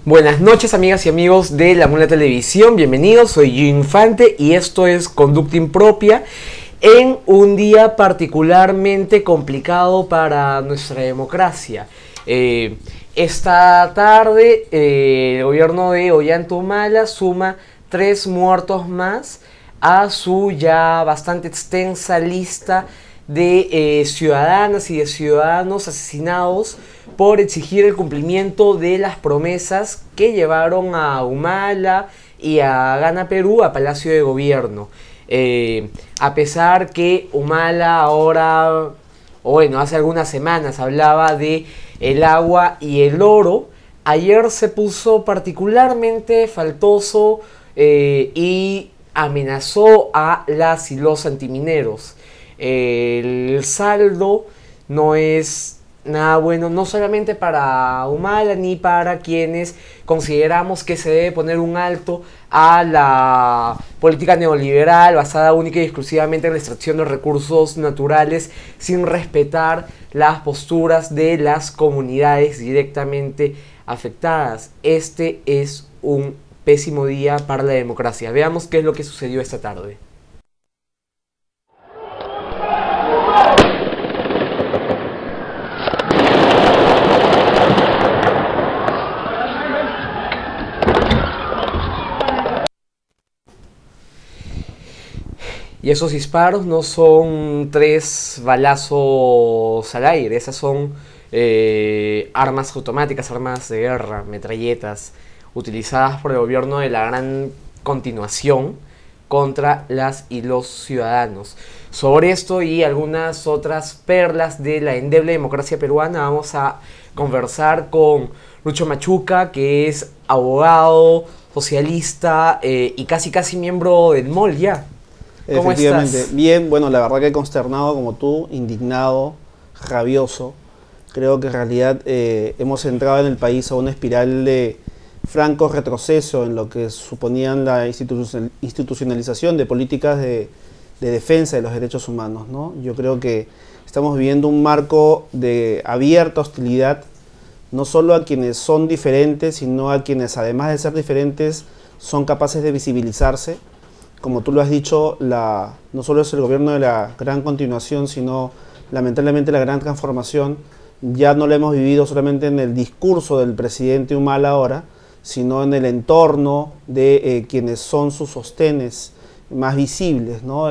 Buenas noches, amigas y amigos de La Mula Televisión, bienvenidos, soy Gio Infante y esto es Conducta Impropia en un día particularmente complicado para nuestra democracia. Esta tarde el gobierno de Ollanta Humala suma 3 muertos más a su ya bastante extensa lista de ciudadanas y de ciudadanos asesinados por exigir el cumplimiento de las promesas que llevaron a Humala y a Gana Perú a Palacio de Gobierno. A pesar que Humala ahora, o bueno, hace algunas semanas hablaba de el agua y el oro, ayer se puso particularmente faltoso y amenazó a las y los antimineros. El saldo no es nada bueno, no solamente para Humala ni para quienes consideramos que se debe poner un alto a la política neoliberal basada única y exclusivamente en la extracción de recursos naturales sin respetar las posturas de las comunidades directamente afectadas. Este es un pésimo día para la democracia. Veamos qué es lo que sucedió esta tarde. Y esos disparos no son 3 balazos al aire, esas son armas automáticas, armas de guerra, metralletas, utilizadas por el gobierno de la Gran Continuación contra las y los ciudadanos. Sobre esto y algunas otras perlas de la endeble democracia peruana vamos a conversar con Lucho Machuca, que es abogado, socialista y casi miembro del MOL ya. ¿Cómo Efectivamente, estás? bien, bueno, la verdad que consternado como tú, indignado, rabioso. Creo que en realidad hemos entrado en el país a una espiral de franco retroceso en lo que suponían la institucionalización de políticas de defensa de los derechos humanos, ¿no? Yo creo que estamos viviendo un marco de abierta hostilidad, no solo a quienes son diferentes, sino a quienes, además de ser diferentes, son capaces de visibilizarse. Como tú lo has dicho, no solo es el gobierno de la Gran Continuación, sino lamentablemente la gran transformación. Ya no la hemos vivido solamente en el discurso del presidente Humala ahora, sino en el entorno de quienes son sus sostenes más visibles, ¿no?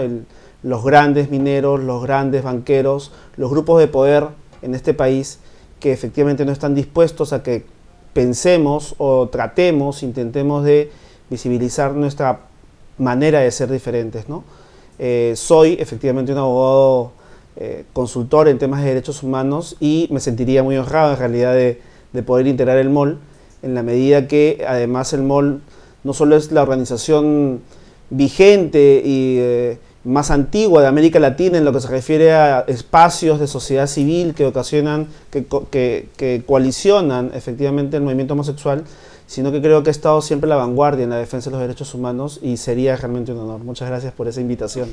Los grandes mineros, los grandes banqueros, los grupos de poder en este país que efectivamente no están dispuestos a que pensemos o intentemos de visibilizar nuestra manera de ser diferentes, ¿no? Soy efectivamente un abogado consultor en temas de derechos humanos y me sentiría muy honrado en realidad de poder integrar el MOL, en la medida que además el MOL no solo es la organización vigente y más antigua de América Latina en lo que se refiere a espacios de sociedad civil que ocasionan, que coalicionan efectivamente el movimiento homosexual, sino que creo que ha estado siempre a la vanguardia en la defensa de los derechos humanos y sería realmente un honor. Muchas gracias por esa invitación.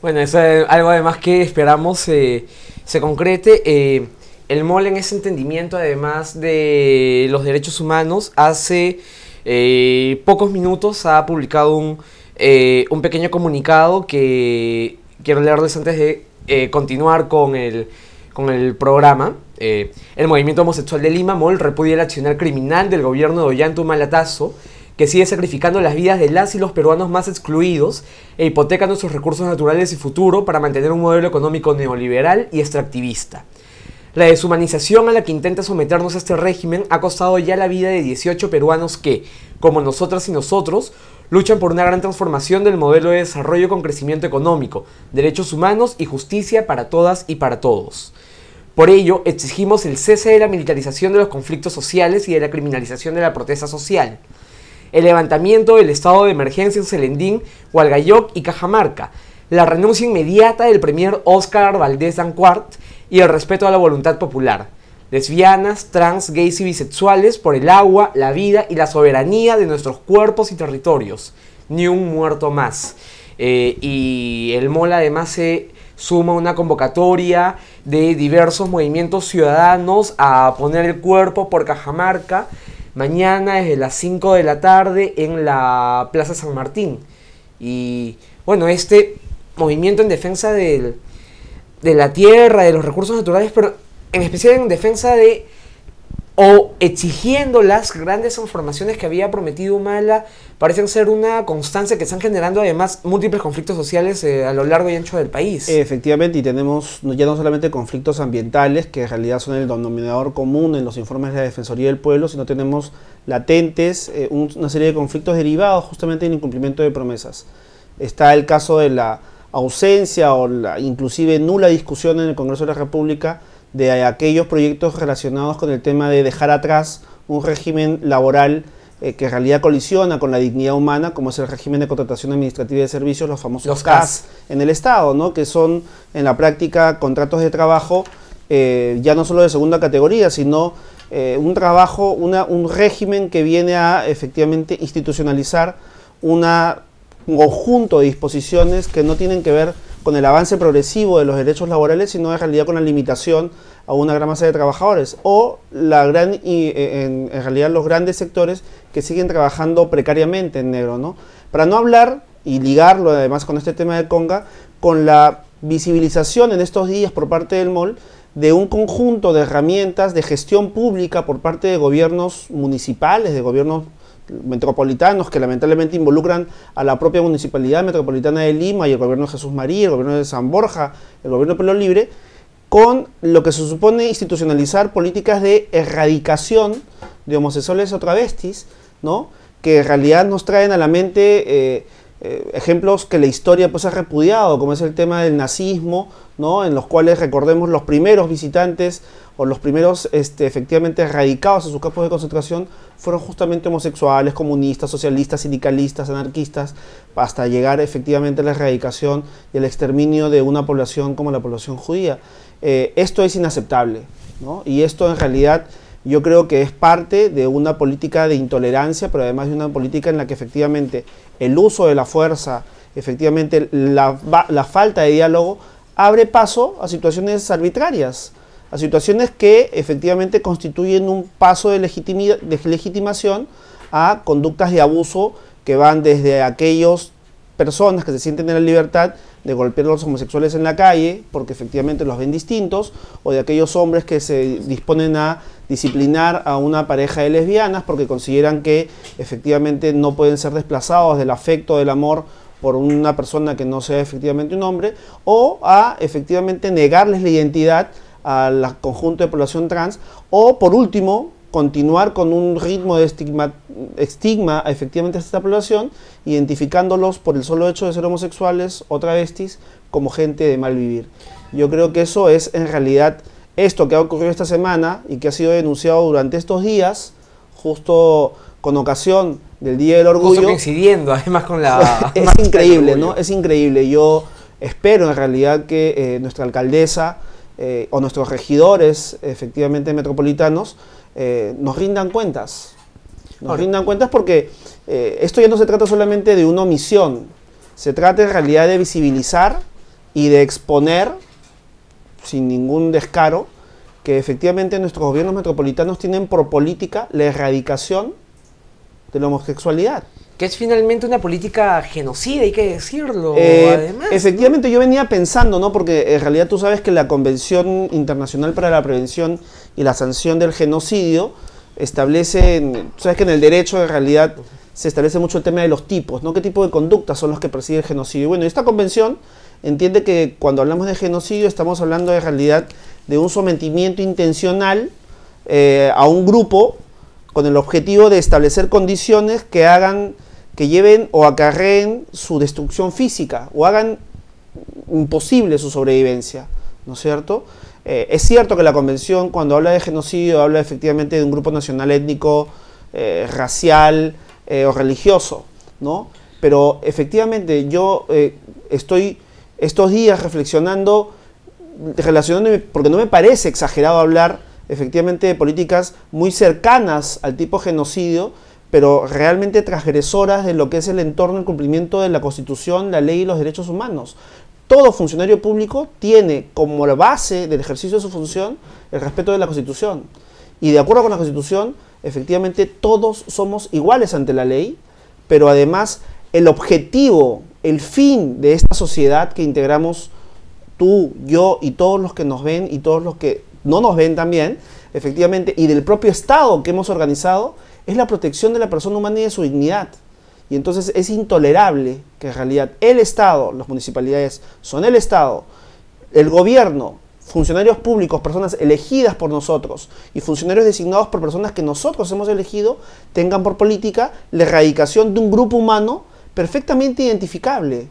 Bueno, eso es algo además que esperamos se concrete. El MOL en ese entendimiento, además de los derechos humanos, hace pocos minutos ha publicado un pequeño comunicado que quiero leerles antes de continuar con el programa. El movimiento homosexual de Lima, MOL, repudia el accionar criminal del gobierno de Ollanta Humala, que sigue sacrificando las vidas de las y los peruanos más excluidos e hipoteca nuestros recursos naturales y futuro para mantener un modelo económico neoliberal y extractivista. La deshumanización a la que intenta someternos este régimen ha costado ya la vida de 18 peruanos que, como nosotras y nosotros, luchan por una gran transformación del modelo de desarrollo con crecimiento económico, derechos humanos y justicia para todas y para todos. Por ello, exigimos el cese de la militarización de los conflictos sociales y de la criminalización de la protesta social, el levantamiento del estado de emergencia en Celendín, Hualgayoc y Cajamarca, la renuncia inmediata del premier Óscar Valdés Danquart y el respeto a la voluntad popular. Lesbianas, trans, gays y bisexuales por el agua, la vida y la soberanía de nuestros cuerpos y territorios. Ni un muerto más. Y el MOL además se suma una convocatoria de diversos movimientos ciudadanos a poner el cuerpo por Cajamarca mañana desde las 5 de la tarde en la Plaza San Martín. Y bueno, este movimiento en defensa de la tierra, de los recursos naturales, pero en especial en defensa de o exigiendo las grandes transformaciones que había prometido Humala, parecen ser una constancia que están generando además múltiples conflictos sociales a lo largo y ancho del país. Efectivamente, y tenemos ya no solamente conflictos ambientales, que en realidad son el denominador común en los informes de la Defensoría del Pueblo, sino tenemos latentes una serie de conflictos derivados justamente del incumplimiento de promesas. Está el caso de la ausencia o la inclusive nula discusión en el Congreso de la República de aquellos proyectos relacionados con el tema de dejar atrás un régimen laboral que en realidad colisiona con la dignidad humana, como es el régimen de contratación administrativa de servicios, los famosos CAS en el Estado, ¿no? Que son en la práctica contratos de trabajo ya no solo de segunda categoría, sino un trabajo, un régimen que viene a efectivamente institucionalizar un conjunto de disposiciones que no tienen que ver con el avance progresivo de los derechos laborales, sino en realidad con la limitación a una gran masa de trabajadores, o en realidad los grandes sectores que siguen trabajando precariamente en negro, ¿no? Para no hablar, y ligarlo además con este tema de Conga, con la visibilización en estos días por parte del MOL de un conjunto de herramientas de gestión pública por parte de gobiernos municipales, de gobiernos metropolitanos que lamentablemente involucran a la propia Municipalidad Metropolitana de Lima y el gobierno de Jesús María, el gobierno de San Borja, el gobierno de Pueblo Libre, con lo que se supone institucionalizar políticas de erradicación de homosexuales o travestis, ¿no? Que en realidad nos traen a la mente ejemplos que la historia pues ha repudiado, como es el tema del nazismo, ¿no? En los cuales recordemos los primeros visitantes o los primeros efectivamente erradicados en sus campos de concentración fueron justamente homosexuales, comunistas, socialistas, sindicalistas, anarquistas, hasta llegar efectivamente a la erradicación y el exterminio de una población como la población judía. Esto es inaceptable, ¿no? Y esto en realidad yo creo que es parte de una política de intolerancia, pero además de una política en la que efectivamente el uso de la fuerza, efectivamente la falta de diálogo, abre paso a situaciones arbitrarias, a situaciones que efectivamente constituyen un paso de legitimación a conductas de abuso que van desde aquellas personas que se sienten en la libertad de golpear a los homosexuales en la calle porque efectivamente los ven distintos, o de aquellos hombres que se disponen a disciplinar a una pareja de lesbianas porque consideran que efectivamente no pueden ser desplazados del afecto, del amor por una persona que no sea efectivamente un hombre, o a efectivamente negarles la identidad al conjunto de población trans, o por último continuar con un ritmo de estigma efectivamente a esta población, identificándolos por el solo hecho de ser homosexuales o travestis como gente de mal vivir. Yo creo que eso es en realidad esto que ha ocurrido esta semana y que ha sido denunciado durante estos días, justo con ocasión del Día del Orgullo. Justo coincidiendo además con la... Es increíble, ¿no? Es increíble. Yo espero en realidad que nuestra alcaldesa o nuestros regidores efectivamente metropolitanos nos rindan cuentas. Rindan cuentas porque esto ya no se trata solamente de una omisión, se trata en realidad de visibilizar y de exponer sin ningún descaro que efectivamente nuestros gobiernos metropolitanos tienen por política la erradicación de la homosexualidad. Que es finalmente una política genocida, hay que decirlo, además. Efectivamente, ¿no? Yo venía pensando, ¿no? Porque en realidad tú sabes que la Convención Internacional para la Prevención y la Sanción del Genocidio establece, tú sabes que en el derecho en realidad se establece mucho el tema de los tipos, ¿no? ¿Qué tipo de conductas son los que persigue el genocidio? Bueno, esta convención entiende que cuando hablamos de genocidio estamos hablando en realidad de un sometimiento intencional a un grupo con el objetivo de establecer condiciones que hagan, que lleven o acarreen su destrucción física o hagan imposible su sobrevivencia, ¿no es cierto? Es cierto que la convención cuando habla de genocidio habla efectivamente de un grupo nacional étnico, racial o religioso, ¿no? Pero efectivamente yo estoy estos días reflexionando, relacionándome, porque no me parece exagerado hablar efectivamente de políticas muy cercanas al tipo genocidio, pero realmente transgresoras de lo que es el entorno, el cumplimiento de la Constitución, la ley y los derechos humanos. Todo funcionario público tiene como la base del ejercicio de su función el respeto de la Constitución. Y de acuerdo con la Constitución, efectivamente todos somos iguales ante la ley, pero además el objetivo, el fin de esta sociedad que integramos tú, yo y todos los que nos ven y todos los que no nos ven también, efectivamente, y del propio Estado que hemos organizado, es la protección de la persona humana y de su dignidad. Y entonces es intolerable que en realidad el Estado, las municipalidades son el Estado, el gobierno, funcionarios públicos, personas elegidas por nosotros y funcionarios designados por personas que nosotros hemos elegido, tengan por política la erradicación de un grupo humano perfectamente identificable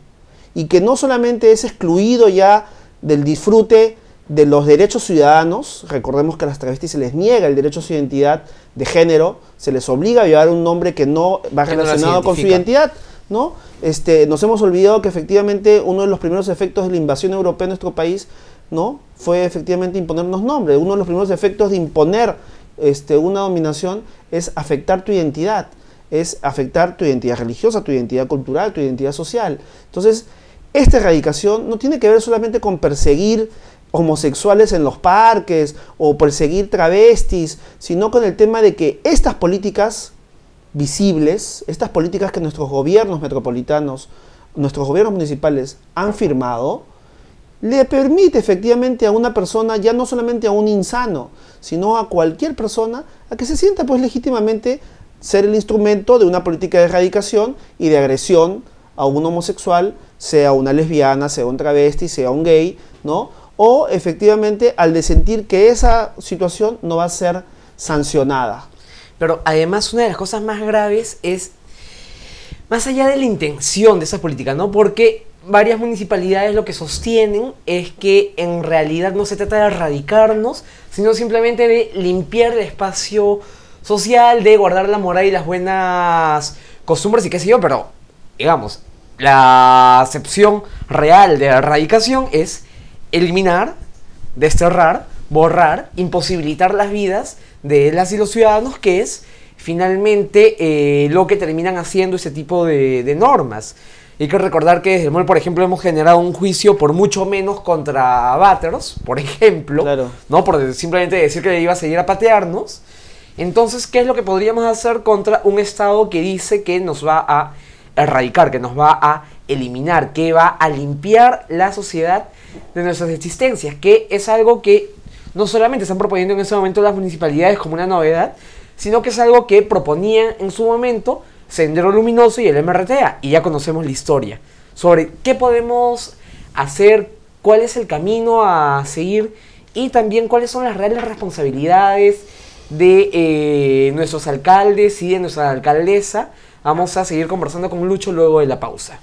y que no solamente es excluido ya del disfrute de los derechos ciudadanos. Recordemos que a las travestis se les niega el derecho a su identidad de género, se les obliga a llevar un nombre que no va relacionado con su identidad, ¿no? Nos hemos olvidado que efectivamente uno de los primeros efectos de la invasión europea en nuestro país, ¿no?, fue efectivamente imponernos nombre. Uno de los primeros efectos de imponer una dominación es afectar tu identidad, es afectar tu identidad religiosa, tu identidad cultural, tu identidad social. Entonces, esta erradicación no tiene que ver solamente con perseguir homosexuales en los parques o perseguir travestis, sino con el tema de que estas políticas visibles, estas políticas que nuestros gobiernos metropolitanos, nuestros gobiernos municipales han firmado, le permite efectivamente a una persona, ya no solamente a un insano, sino a cualquier persona, a que se sienta pues legítimamente ser el instrumento de una política de erradicación y de agresión a un homosexual, sea una lesbiana, sea un travesti, sea un gay, ¿no? O efectivamente al de sentir que esa situación no va a ser sancionada. Pero además una de las cosas más graves es, más allá de la intención de esa política, ¿no? Porque varias municipalidades lo que sostienen es que en realidad no se trata de erradicarnos, sino simplemente de limpiar el espacio social, de guardar la moral y las buenas costumbres y qué sé yo, pero digamos, la acepción real de erradicación es eliminar, desterrar, borrar, imposibilitar las vidas de las y los ciudadanos, que es finalmente lo que terminan haciendo ese tipo de normas. Hay que recordar que desde el MOL, por ejemplo, hemos generado un juicio por mucho menos contra Bateros, por ejemplo, claro, ¿no? Por simplemente decir que iba a seguir a patearnos. Entonces, ¿qué es lo que podríamos hacer contra un Estado que dice que nos va a erradicar, que nos va a eliminar, que va a limpiar la sociedad de nuestras existencias? Que es algo que no solamente están proponiendo en ese momento las municipalidades como una novedad, sino que es algo que proponían en su momento Sendero Luminoso y el MRTA, y ya conocemos la historia sobre qué podemos hacer, cuál es el camino a seguir y también cuáles son las reales responsabilidades de nuestros alcaldes y de nuestra alcaldesa. Vamos a seguir conversando con Lucho luego de la pausa.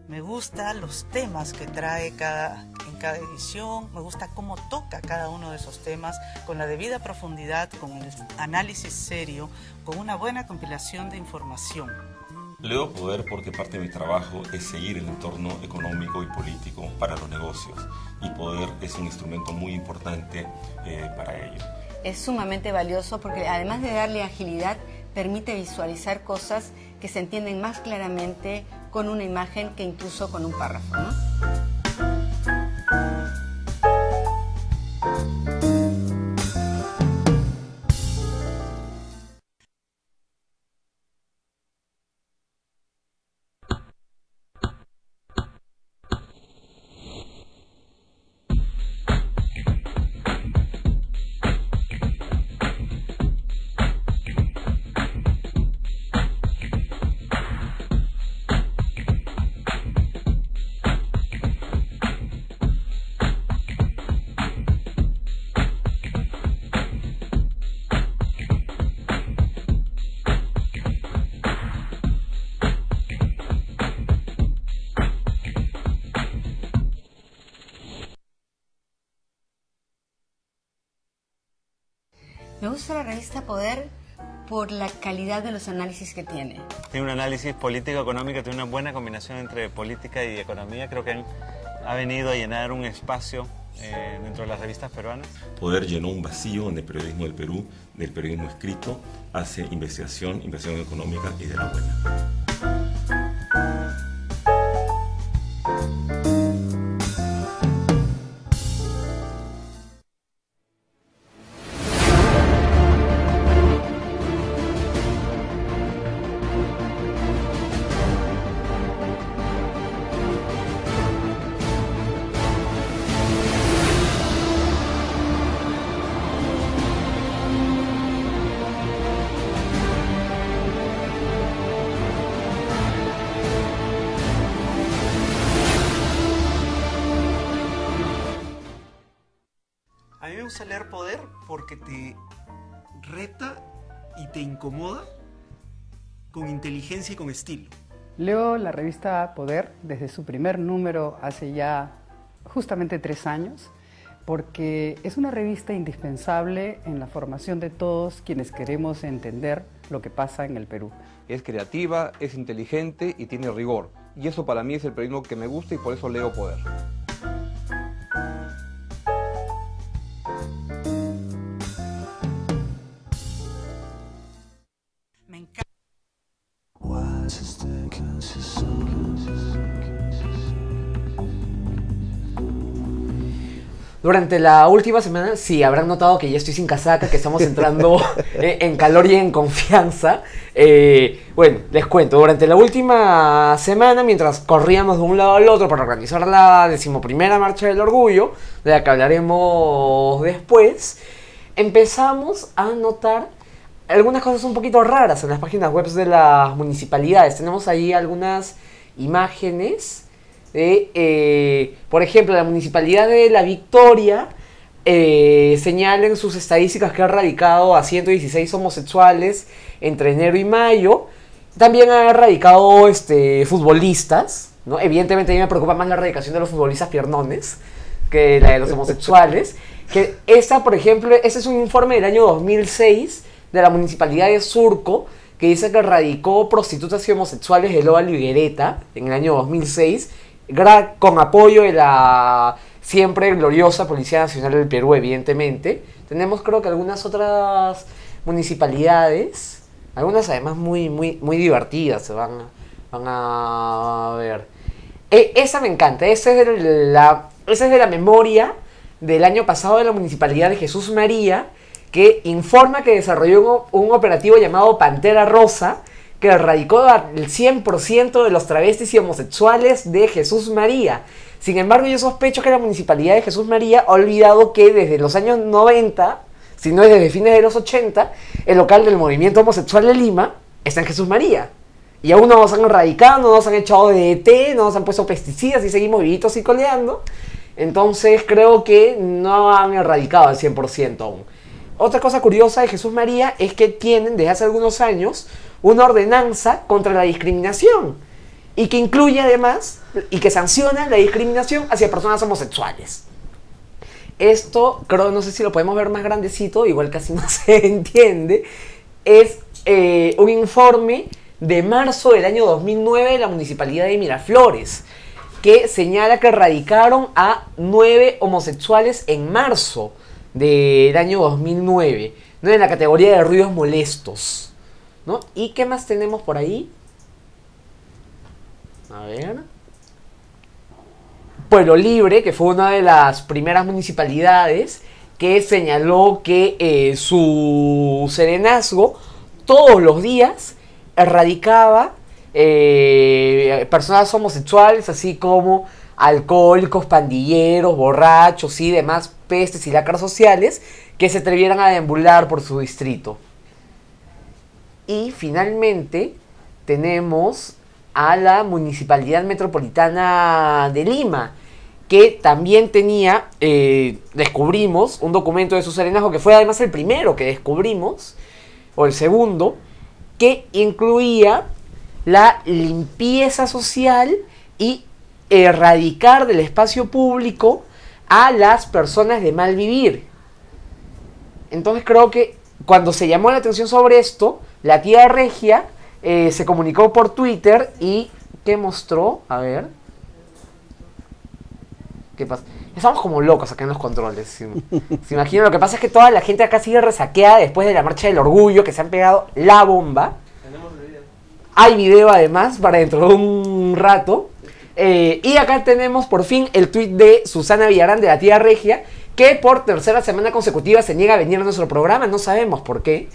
Me gustan los temas que trae en cada edición, me gusta cómo toca cada uno de esos temas con la debida profundidad, con el análisis serio, con una buena compilación de información. Leo Poder porque parte de mi trabajo es seguir el entorno económico y político para los negocios, y Poder es un instrumento muy importante para ello. Es sumamente valioso porque además de darle agilidad, permite visualizar cosas que se entienden más claramente con una imagen que incluso con un párrafo, ¿no? Me gusta la revista Poder por la calidad de los análisis que tiene. Tiene un análisis político-económico, tiene una buena combinación entre política y economía. Creo que ha venido a llenar un espacio dentro de las revistas peruanas? Poder llenó un vacío en el periodismo del Perú, del periodismo escrito, hace investigación económica y de la buena. A mí me gusta leer Poder porque te reta y te incomoda con inteligencia y con estilo. Leo la revista Poder desde su primer número hace ya justamente 3 años, porque es una revista indispensable en la formación de todos quienes queremos entender lo que pasa en el Perú. Es creativa, es inteligente y tiene rigor. Y eso para mí es el periodismo que me gusta y por eso leo Poder. Me encanta. Durante la última semana, sí, habrán notado que ya estoy sin casaca, que estamos entrando en calor y en confianza. Bueno, les cuento, durante la última semana, mientras corríamos de un lado al otro para organizar la 11ª Marcha del Orgullo, de la que hablaremos después, empezamos a notar algunas cosas un poquito raras en las páginas web de las municipalidades. Tenemos ahí algunas imágenes de, por ejemplo, la Municipalidad de La Victoria señala en sus estadísticas que ha erradicado a 116 homosexuales entre enero y mayo. También ha erradicado futbolistas, ¿no? Evidentemente a mí me preocupa más la erradicación de los futbolistas piernones que la de los homosexuales. Que esta, por ejemplo, este es un informe del año 2006 de la Municipalidad de Surco, que dice que erradicó prostitutas y homosexuales de Lóbalo y Higuereta en el año 2006, con apoyo de la siempre gloriosa Policía Nacional del Perú, evidentemente. Tenemos, creo que algunas otras municipalidades, algunas además muy divertidas, se van a ver. Esa me encanta, esa es de la memoria del año pasado de la Municipalidad de Jesús María, que informa que desarrolló un operativo llamado Pantera Rosa, que erradicó al 100% de los travestis y homosexuales de Jesús María. Sin embargo, yo sospecho que la Municipalidad de Jesús María ha olvidado que desde los años 90, si no es desde fines de los 80, el local del movimiento homosexual de Lima está en Jesús María. Y aún no nos han erradicado, no nos han echado de ET, no nos han puesto pesticidas y seguimos vivitos y coleando. Entonces creo que no han erradicado al 100% aún. Otra cosa curiosa de Jesús María es que tienen desde hace algunos años una ordenanza contra la discriminación y que incluye además y que sanciona la discriminación hacia personas homosexuales. Esto, creo, no sé si lo podemos ver más grandecito, igual casi no se entiende, es un informe de marzo del año 2009 de la Municipalidad de Miraflores, que señala que erradicaron a 9 homosexuales en marzo del año 2009, ¿no? En la categoría de ruidos molestos, ¿no? ¿Y qué más tenemos por ahí? A ver. Pueblo Libre, que fue una de las primeras municipalidades que señaló que su serenazgo todos los días erradicaba personas homosexuales, así como alcohólicos, pandilleros, borrachos y demás pestes y lacras sociales que se atrevieran a deambular por su distrito. Y finalmente tenemos a la Municipalidad Metropolitana de Lima, que también tenía, descubrimos un documento de su serenazgo, que fue además el primero que descubrimos, o el segundo, que incluía la limpieza social y erradicar del espacio público a las personas de mal vivir. Entonces creo que cuando se llamó la atención sobre esto, la tía Regia se comunicó por Twitter y ¿qué mostró? A ver. ¿Qué pasa? Estamos como locos acá en los controles. ¿Se imaginan? Lo que pasa es que toda la gente acá sigue resaqueada después de la marcha del orgullo, que se han pegado la bomba. Hay video además para dentro de un rato. Y acá tenemos por fin el tuit de Susana Villarán de la Tía Regia, que por tercera semana consecutiva se niega a venir a nuestro programa, no sabemos por qué.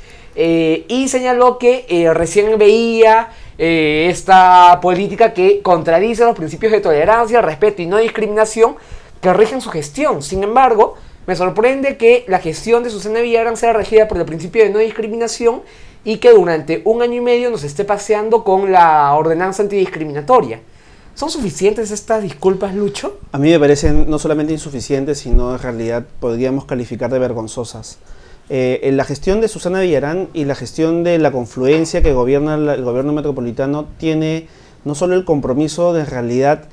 Y señaló que recién veía esta política que contradice los principios de tolerancia, respeto y no discriminación que rigen su gestión. Sin embargo, me sorprende que la gestión de Susana Villarán sea regida por el principio de no discriminación y que durante 1 año y medio nos esté paseando con la ordenanza antidiscriminatoria. ¿Son suficientes estas disculpas, Lucho? A mí me parecen no solamente insuficientes, sino en realidad podríamos calificar de vergonzosas. En la gestión de Susana Villarán y la gestión de la confluencia que gobierna el gobierno metropolitano tiene no solo el compromiso de en realidad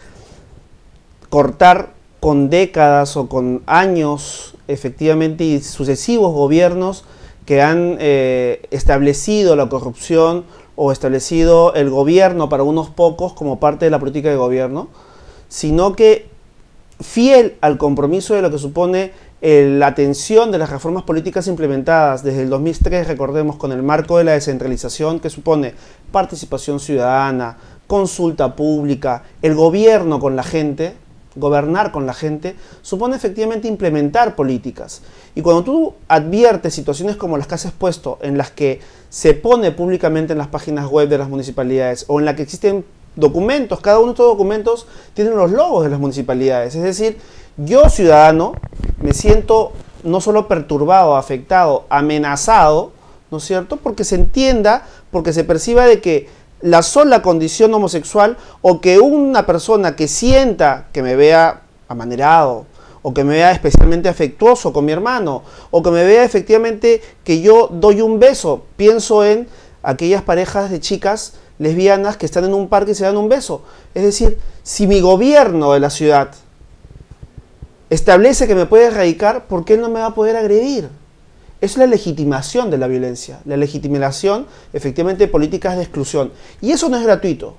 cortar con décadas o con años efectivamente y sucesivos gobiernos que han establecido la corrupción o establecido el gobierno para unos pocos como parte de la política de gobierno, sino que fiel al compromiso de lo que supone la atención de las reformas políticas implementadas desde el 2003, recordemos, con el marco de la descentralización que supone participación ciudadana, consulta pública, el gobierno con la gente, gobernar con la gente, supone efectivamente implementar políticas. Y cuando tú adviertes situaciones como las que has expuesto, en las que se pone públicamente en las páginas web de las municipalidades o en las que existen documentos, cada uno de estos documentos tienen los logos de las municipalidades, es decir, yo ciudadano me siento no solo perturbado, afectado, amenazado, ¿no es cierto?, porque se entienda, porque se perciba de que la sola condición homosexual o que una persona que sienta que me vea amanerado o que me vea especialmente afectuoso con mi hermano o que me vea efectivamente que yo doy un beso, pienso en aquellas parejas de chicas lesbianas que están en un parque y se dan un beso. Es decir, si mi gobierno de la ciudad establece que me puede erradicar, ¿por qué él no me va a poder agredir? Es la legitimación de la violencia, la legitimación efectivamente de políticas de exclusión. Y eso no es gratuito.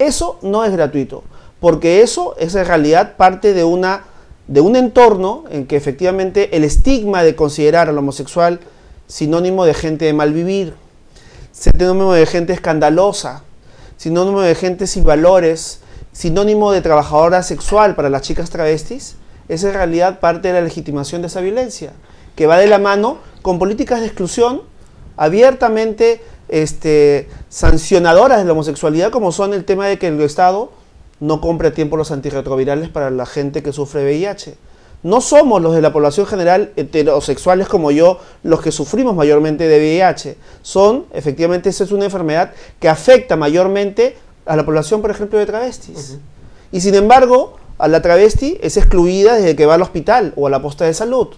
Eso no es gratuito, porque eso es en realidad parte de un entorno en que efectivamente el estigma de considerar al homosexual sinónimo de gente de mal vivir, sinónimo de gente escandalosa, sinónimo de gente sin valores, sinónimo de trabajadora sexual para las chicas travestis, es en realidad parte de la legitimación de esa violencia, que va de la mano con políticas de exclusión abiertamente sancionadoras de la homosexualidad, como son el tema de que el Estado no compre a tiempo los antirretrovirales para la gente que sufre VIH. No somos los de la población general heterosexuales como yo los que sufrimos mayormente de VIH. Efectivamente, esa es una enfermedad que afecta mayormente a la población, por ejemplo, de travestis. Y sin embargo, a la travesti es excluida desde que va al hospital o a la posta de salud.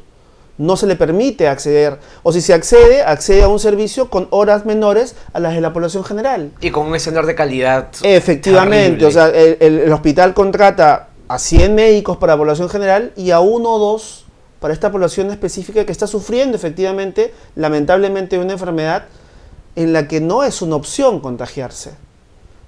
No se le permite acceder, o si se accede, accede a un servicio con horas menores a las de la población general. Y con un estándar de calidad efectivamente, terrible. O sea, el hospital contrata a 100 médicos para la población general y a 1 o 2 para esta población específica que está sufriendo efectivamente, lamentablemente, una enfermedad en la que no es una opción contagiarse,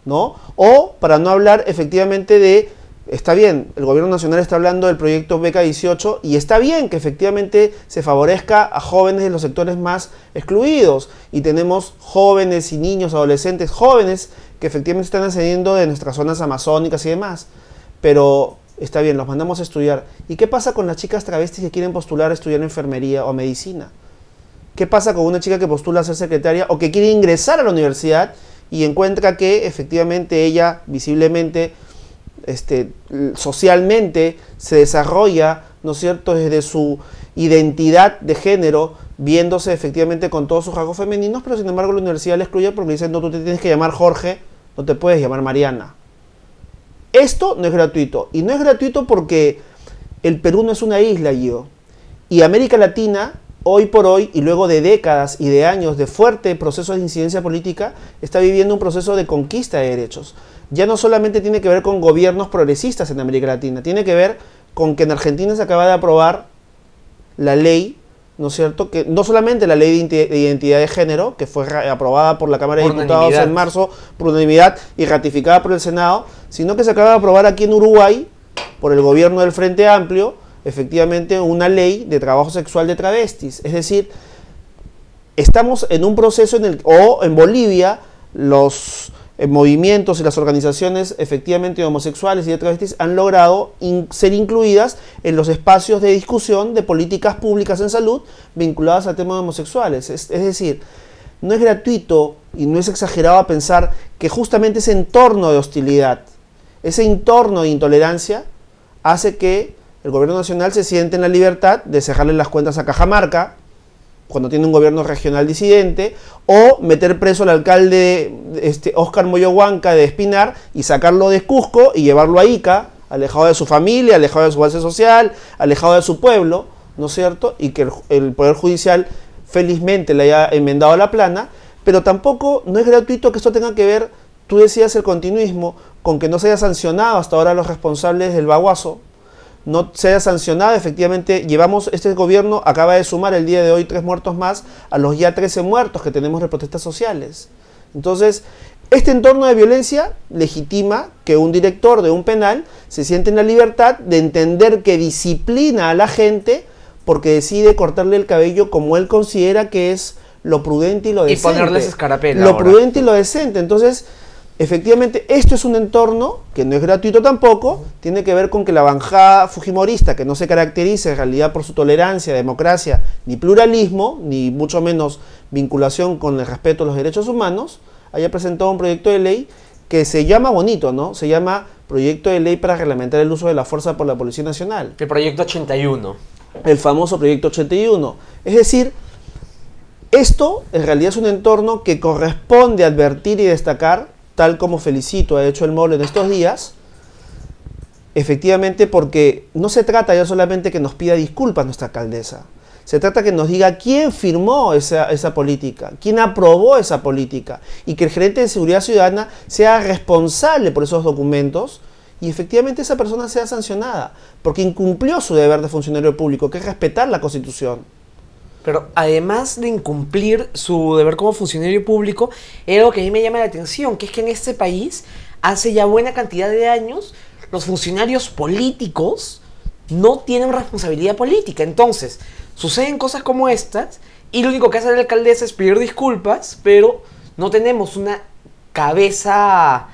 ¿no? O para no hablar efectivamente de... Está bien, el gobierno nacional está hablando del proyecto Beca 18 y está bien que efectivamente se favorezca a jóvenes de los sectores más excluidos y tenemos jóvenes y niños, adolescentes jóvenes que efectivamente están ascendiendo de nuestras zonas amazónicas y demás, pero está bien, los mandamos a estudiar. ¿Y qué pasa con las chicas travestis que quieren postular a estudiar enfermería o medicina? ¿Qué pasa con una chica que postula a ser secretaria o que quiere ingresar a la universidad y encuentra que efectivamente ella visiblemente socialmente se desarrolla, ¿no es cierto?, desde su identidad de género, viéndose efectivamente con todos sus rasgos femeninos, pero sin embargo la universidad le excluye porque le dicen, no, tú te tienes que llamar Jorge, no te puedes llamar Mariana. Esto no es gratuito, y no es gratuito porque el Perú no es una isla, y América Latina, hoy por hoy, y luego de décadas y de años de fuerte proceso de incidencia política, está viviendo un proceso de conquista de derechos. Ya no solamente tiene que ver con gobiernos progresistas en América Latina, tiene que ver con que en Argentina se acaba de aprobar la ley, ¿no es cierto?, que no solamente la ley de identidad de género, que fue aprobada por la Cámara de Diputados en marzo por unanimidad y ratificada por el Senado, sino que se acaba de aprobar aquí en Uruguay por el gobierno del Frente Amplio, efectivamente, una ley de trabajo sexual de travestis. Es decir, estamos en un proceso o en Bolivia, los movimientos y las organizaciones efectivamente homosexuales y de travestis han logrado ser incluidas en los espacios de discusión de políticas públicas en salud vinculadas al tema de homosexuales. Es decir, no es gratuito y no es exagerado pensar que justamente ese entorno de hostilidad, ese entorno de intolerancia, hace que el gobierno nacional se siente en la libertad de cerrarle las cuentas a Cajamarca, cuando tiene un gobierno regional disidente, o meter preso al alcalde Óscar Moyohuanca de Espinar y sacarlo de Cusco y llevarlo a Ica, alejado de su familia, alejado de su base social, alejado de su pueblo, ¿no es cierto? Y que el Poder Judicial felizmente le haya enmendado la plana, pero tampoco no es gratuito que esto tenga que ver, tú decías el continuismo, con que no se haya sancionado hasta ahora a los responsables del baguazo, no se haya sancionado. Efectivamente, este gobierno acaba de sumar el día de hoy 3 muertos más a los ya 13 muertos que tenemos de protestas sociales. Entonces, este entorno de violencia legitima que un director de un penal se siente en la libertad de entender que disciplina a la gente porque decide cortarle el cabello como él considera que es lo prudente y lo decente. Y ponerles escarapela. Lo prudente y lo decente. Entonces, efectivamente, esto es un entorno que no es gratuito tampoco, tiene que ver con que la bancada fujimorista, que no se caracteriza en realidad por su tolerancia, democracia, ni pluralismo, ni mucho menos vinculación con el respeto a los derechos humanos, haya presentado un proyecto de ley que se llama bonito, ¿no? Se llama Proyecto de Ley para reglamentar el uso de la fuerza por la Policía Nacional. El proyecto 81. El famoso proyecto 81. Es decir, esto en realidad es un entorno que corresponde advertir y destacar, tal como Felicito ha hecho el Mole en estos días, efectivamente, porque no se trata ya solamente que nos pida disculpas nuestra alcaldesa, se trata que nos diga quién firmó esa política, quién aprobó esa política, y que el gerente de Seguridad Ciudadana sea responsable por esos documentos, y efectivamente esa persona sea sancionada, porque incumplió su deber de funcionario público, que es respetar la Constitución. Pero además de incumplir su deber como funcionario público, es algo que a mí me llama la atención, que es que en este país, hace ya buena cantidad de años, los funcionarios políticos no tienen responsabilidad política. Entonces, suceden cosas como estas, y lo único que hace la alcaldesa es pedir disculpas, pero no tenemos una cabeza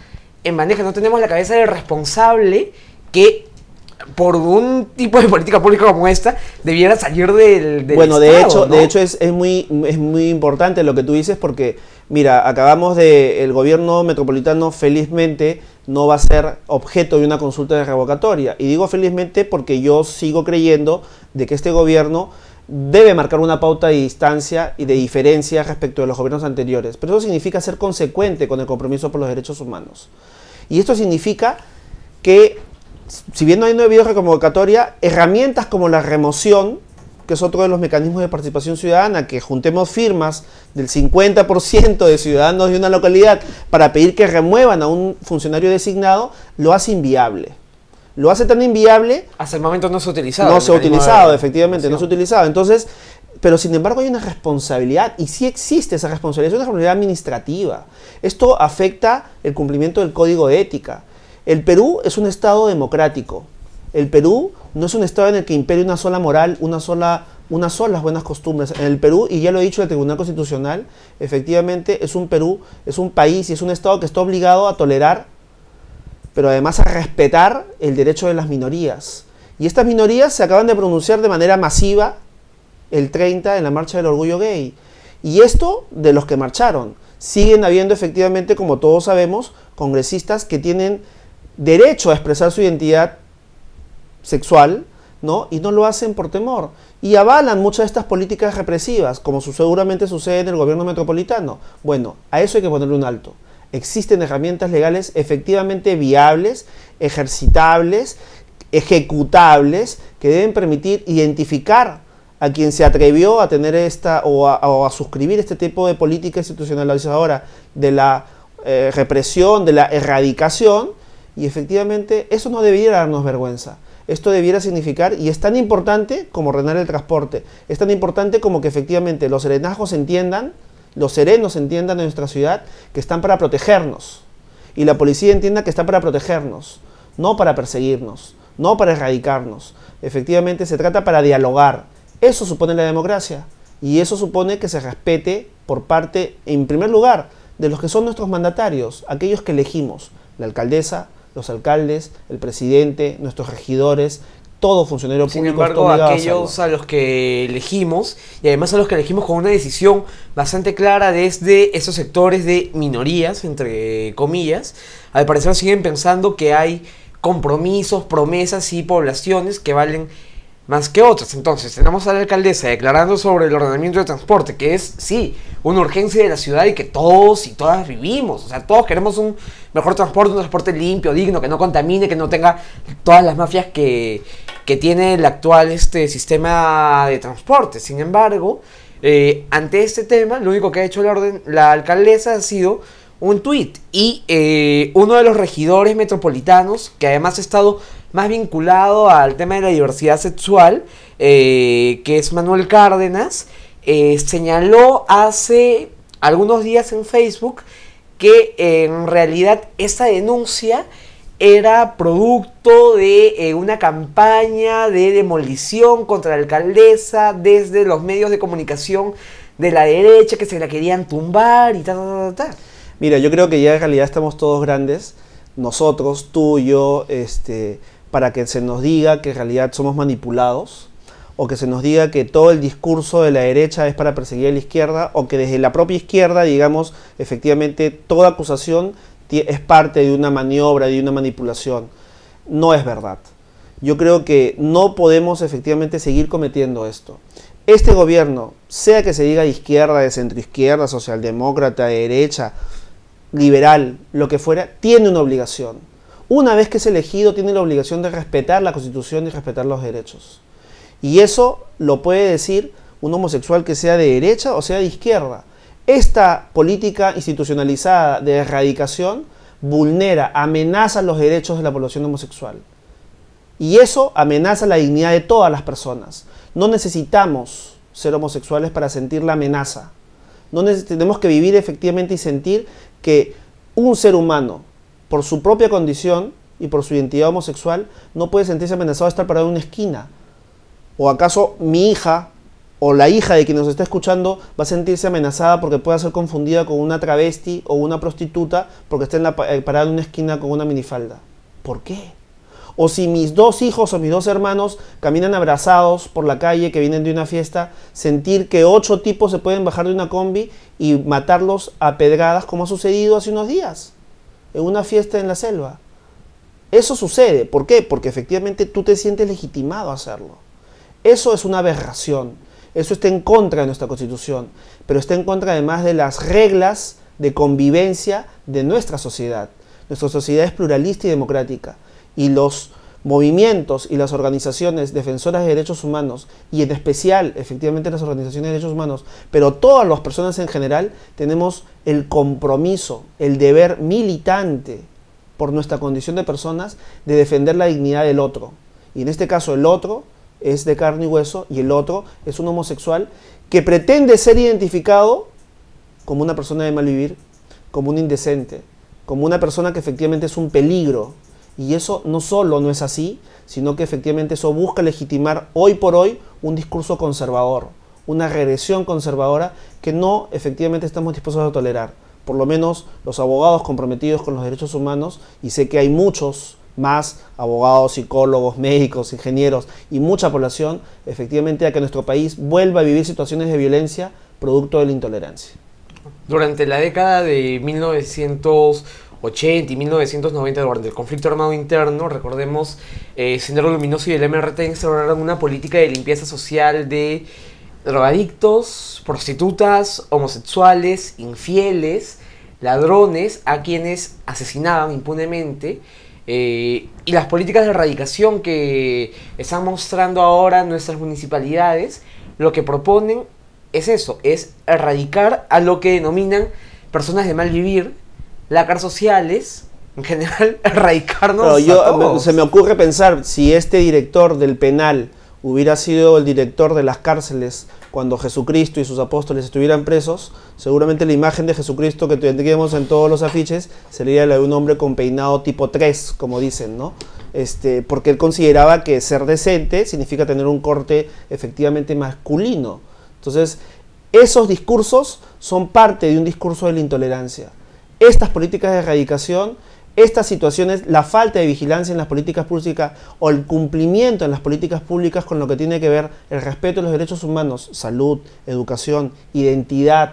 en bandeja, no tenemos la cabeza del responsable que, por un tipo de política pública como esta, debiera salir del bueno, Estado, ¿no? de hecho es muy importante lo que tú dices, porque mira, el gobierno metropolitano felizmente no va a ser objeto de una consulta de revocatoria, y digo felizmente porque yo sigo creyendo de que este gobierno debe marcar una pauta de distancia y de diferencia respecto de los gobiernos anteriores, pero eso significa ser consecuente con el compromiso por los derechos humanos, y esto significa que, si bien no hay habido revocatoria, herramientas como la remoción, que es otro de los mecanismos de participación ciudadana, que juntemos firmas del 50% de ciudadanos de una localidad para pedir que remuevan a un funcionario designado, lo hace inviable. Lo hace tan inviable... Hasta el momento no se ha utilizado. No se ha utilizado, efectivamente, no se ha utilizado. Entonces, pero sin embargo hay una responsabilidad, y sí existe esa responsabilidad, es una responsabilidad administrativa. Esto afecta el cumplimiento del código de ética. El Perú es un estado democrático. El Perú no es un estado en el que impere una sola moral, unas solas buenas costumbres. En el Perú, y ya lo he dicho el Tribunal Constitucional, efectivamente es un país y es un estado que está obligado a tolerar, pero además a respetar el derecho de las minorías. Y estas minorías se acaban de pronunciar de manera masiva el 30 en la Marcha del Orgullo Gay. Y esto de los que marcharon. Siguen habiendo efectivamente, como todos sabemos, congresistas que tienen derecho a expresar su identidad sexual, ¿no? Y no lo hacen por temor. Y avalan muchas de estas políticas represivas, como seguramente sucede en el gobierno metropolitano. Bueno, a eso hay que ponerle un alto. Existen herramientas legales efectivamente viables, ejercitables, ejecutables, que deben permitir identificar a quien se atrevió a tener o a suscribir este tipo de política institucionalizadora de la represión, de la erradicación, y efectivamente eso no debiera darnos vergüenza. Esto debiera significar, y es tan importante como ordenar el transporte, es tan importante como que efectivamente los serenazgos entiendan, los serenos entiendan en nuestra ciudad que están para protegernos, y la policía entienda que está para protegernos, no para perseguirnos, no para erradicarnos. Efectivamente se trata para dialogar. Eso supone la democracia y eso supone que se respete por parte, en primer lugar, de los que son nuestros mandatarios, aquellos que elegimos, la alcaldesa, los alcaldes, el presidente, nuestros regidores, todo funcionario público. Sin embargo, aquellos a los que elegimos, y además a los que elegimos con una decisión bastante clara desde esos sectores de minorías, entre comillas, al parecer siguen pensando que hay compromisos, promesas y poblaciones que valen más que otras. Entonces tenemos a la alcaldesa declarando sobre el ordenamiento de transporte, que es, sí, una urgencia de la ciudad y que todos y todas vivimos. O sea, todos queremos un mejor transporte, un transporte limpio, digno, que no contamine, que no tenga todas las mafias que tiene el actual sistema de transporte. Sin embargo, ante este tema, lo único que ha hecho la alcaldesa ha sido un tuit. Y uno de los regidores metropolitanos, que además ha estado más vinculado al tema de la diversidad sexual, que es Manuel Cárdenas, señaló hace algunos días en Facebook que en realidad esta denuncia era producto de una campaña de demolición contra la alcaldesa desde los medios de comunicación de la derecha, que se la querían tumbar y tal. Mira, yo creo que ya en realidad estamos todos grandes, nosotros, tú, yo, para que se nos diga que en realidad somos manipulados, o que se nos diga que todo el discurso de la derecha es para perseguir a la izquierda, o que desde la propia izquierda, digamos, efectivamente toda acusación es parte de una maniobra, de una manipulación. No es verdad. Yo creo que no podemos efectivamente seguir cometiendo esto. Este gobierno, sea que se diga de izquierda, de centroizquierda, socialdemócrata, de derecha, liberal, lo que fuera, tiene una obligación. Una vez que es elegido, tiene la obligación de respetar la Constitución y respetar los derechos. Y eso lo puede decir un homosexual que sea de derecha o sea de izquierda. Esta política institucionalizada de erradicación vulnera, amenaza los derechos de la población homosexual. Y eso amenaza la dignidad de todas las personas. No necesitamos ser homosexuales para sentir la amenaza. Tenemos que vivir efectivamente y sentir que un ser humano, por su propia condición y por su identidad homosexual, no puede sentirse amenazado de estar parado en una esquina. ¿O acaso mi hija o la hija de quien nos está escuchando va a sentirse amenazada porque pueda ser confundida con una travesti o una prostituta porque está parada en una esquina con una minifalda? ¿Por qué? O si mis dos hijos o mis dos hermanos caminan abrazados por la calle que vienen de una fiesta, sentir que 8 tipos se pueden bajar de una combi y matarlos a pedradas, como ha sucedido hace unos días en una fiesta en la selva. Eso sucede. ¿Por qué? Porque efectivamente tú te sientes legitimado a hacerlo. Eso es una aberración. Eso está en contra de nuestra Constitución, pero está en contra además de las reglas de convivencia de nuestra sociedad. Nuestra sociedad es pluralista y democrática, y los movimientos y las organizaciones defensoras de derechos humanos, y en especial efectivamente las organizaciones de derechos humanos, pero todas las personas en general, tenemos el compromiso, el deber militante por nuestra condición de personas de defender la dignidad del otro. Y en este caso el otro es de carne y hueso, y el otro es un homosexual que pretende ser identificado como una persona de mal vivir, como un indecente, como una persona que efectivamente es un peligro. Y eso no solo no es así, sino que efectivamente eso busca legitimar hoy por hoy un discurso conservador, una regresión conservadora que no efectivamente estamos dispuestos a tolerar. Por lo menos los abogados comprometidos con los derechos humanos, y sé que hay muchos más abogados, psicólogos, médicos, ingenieros y mucha población, efectivamente, a que nuestro país vuelva a vivir situaciones de violencia producto de la intolerancia. Durante la década de 1980 y 1990, durante el conflicto armado interno, recordemos, Sendero Luminoso y el MRT instauraron una política de limpieza social de drogadictos, prostitutas, homosexuales, infieles, ladrones, a quienes asesinaban impunemente. Y las políticas de erradicación que están mostrando ahora nuestras municipalidades, lo que proponen es eso, es erradicar a lo que denominan personas de mal vivir, lacras sociales, en general, erradicarnos a todos. Se me ocurre pensar, si este director del penal hubiera sido el director de las cárceles cuando Jesucristo y sus apóstoles estuvieran presos, seguramente la imagen de Jesucristo que tendríamos en todos los afiches sería la de un hombre con peinado tipo 3, como dicen, ¿no? porque él consideraba que ser decente significa tener un corte efectivamente masculino. Entonces, esos discursos son parte de un discurso de la intolerancia. Estas políticas de erradicación, estas situaciones, la falta de vigilancia en las políticas públicas o el cumplimiento en las políticas públicas con lo que tiene que ver el respeto de los derechos humanos, salud, educación, identidad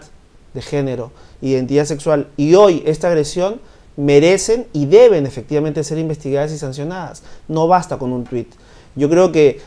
de género, identidad sexual, y hoy esta agresión, merecen y deben efectivamente ser investigadas y sancionadas. No basta con un tuit. Yo creo que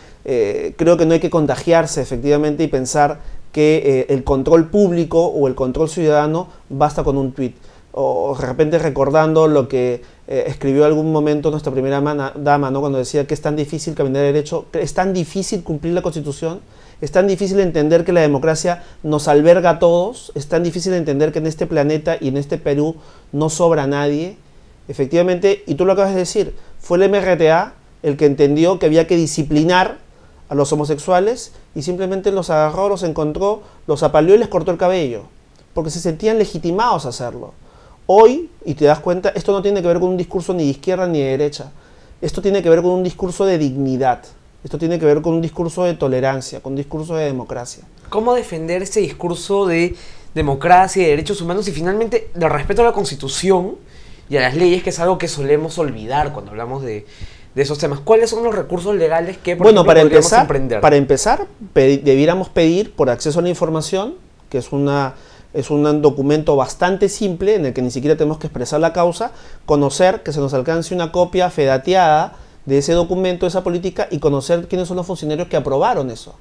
no hay que contagiarse efectivamente y pensar que el control público o el control ciudadano basta con un tuit. O de repente recordando lo que escribió algún momento nuestra primera dama, ¿no? Cuando decía que es tan difícil caminar derecho, es tan difícil cumplir la Constitución, es tan difícil entender que la democracia nos alberga a todos, es tan difícil entender que en este planeta y en este Perú no sobra nadie. Efectivamente, y tú lo acabas de decir, fue el MRTA el que entendió que había que disciplinar a los homosexuales y simplemente los agarró, los encontró, los apaleó y les cortó el cabello, porque se sentían legitimados a hacerlo. Hoy, y te das cuenta, esto no tiene que ver con un discurso ni de izquierda ni de derecha, esto tiene que ver con un discurso de dignidad, esto tiene que ver con un discurso de tolerancia, con un discurso de democracia. ¿Cómo defender ese discurso de democracia y de derechos humanos y finalmente de respeto a la Constitución y a las leyes, que es algo que solemos olvidar cuando hablamos de esos temas? ¿Cuáles son los recursos legales que, por ejemplo, podríamos emprender? Para empezar, debiéramos pedir por acceso a la información, que es un documento bastante simple en el que ni siquiera tenemos que expresar la causa, conocer, que se nos alcance una copia fedateada de ese documento, de esa política, y conocer quiénes son los funcionarios que aprobaron eso.